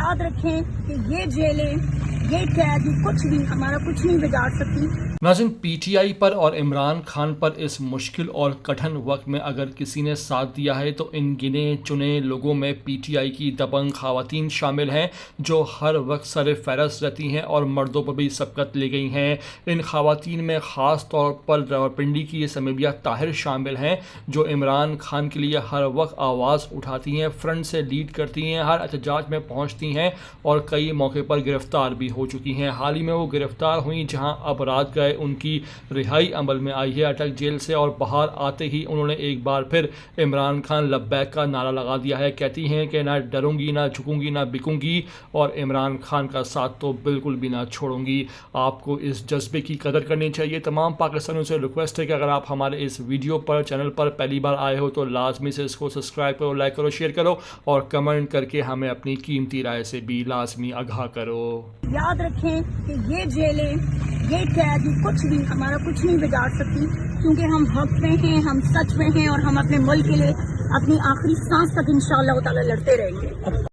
یاد رکھیں کہ یہ جیلیں، یہ قید کچھ بھی ہمارا کچھ نہیں بگاڑ سکتی۔ ناظرین، پی ٹی آئی پر اور عمران خان پر اس مشکل اور کٹھن وقت میں اگر کسی نے ساتھ دیا ہے تو ان گنے چنے لوگوں میں پی ٹی آئی کی دبنگ خواتین شامل ہیں جو ہر وقت سر فہرست رہتی ہیں اور مردوں پر بھی سبقت لے گئی ہیں۔ ان خواتین میں خاص طور پر راولپنڈی کی سمیبیہ طاہر شامل ہیں جو عمران خان کے لیے ہر وقت آواز اٹھاتی ہیں، فرنٹ سے لیڈ کرتی ہیں، ہر احتجاج میں پہنچتی ہیں اور کئی موقع پر گرفتار بھی ہو چکی ہیں۔ حال ہی میں وہ گرفتار ہوئیں جہاں اب رات گئے ان کی رہائی عمل میں آئی ہے اٹک جیل سے، اور باہر آتے ہی انہوں نے ایک بار پھر عمران خان لبیک کا نعرہ لگا دیا ہے۔ کہتی ہیں کہ نہ ڈروں گی، نہ جھکوں گی، نہ بکوں گی، اور عمران خان کا ساتھ تو بالکل بھی نہ چھوڑوں گی۔ آپ کو اس جذبے کی قدر کرنی چاہیے۔ تمام پاکستانیوں سے ریکویسٹ ہے کہ اگر آپ ہمارے اس ویڈیو پر چینل پر پہلی بار آئے ہو تو لازمی سے اس کو سبسکرائب کرو، لائک کرو، شیئر کرو اور کمنٹ کر کے ہمیں اپنی قیمتی رائے سے بھی لازمی آگاہ کرو۔ یاد رکھیں کہ یہ جیلیں، یہ قید کچھ بھی ہمارا کچھ نہیں بگاڑ سکتی، کیونکہ ہم حق میں ہیں، ہم سچ میں ہیں، اور ہم اپنے ملک کے لیے اپنی آخری سانس تک انشاءاللہ تعالی لڑتے رہیں گے۔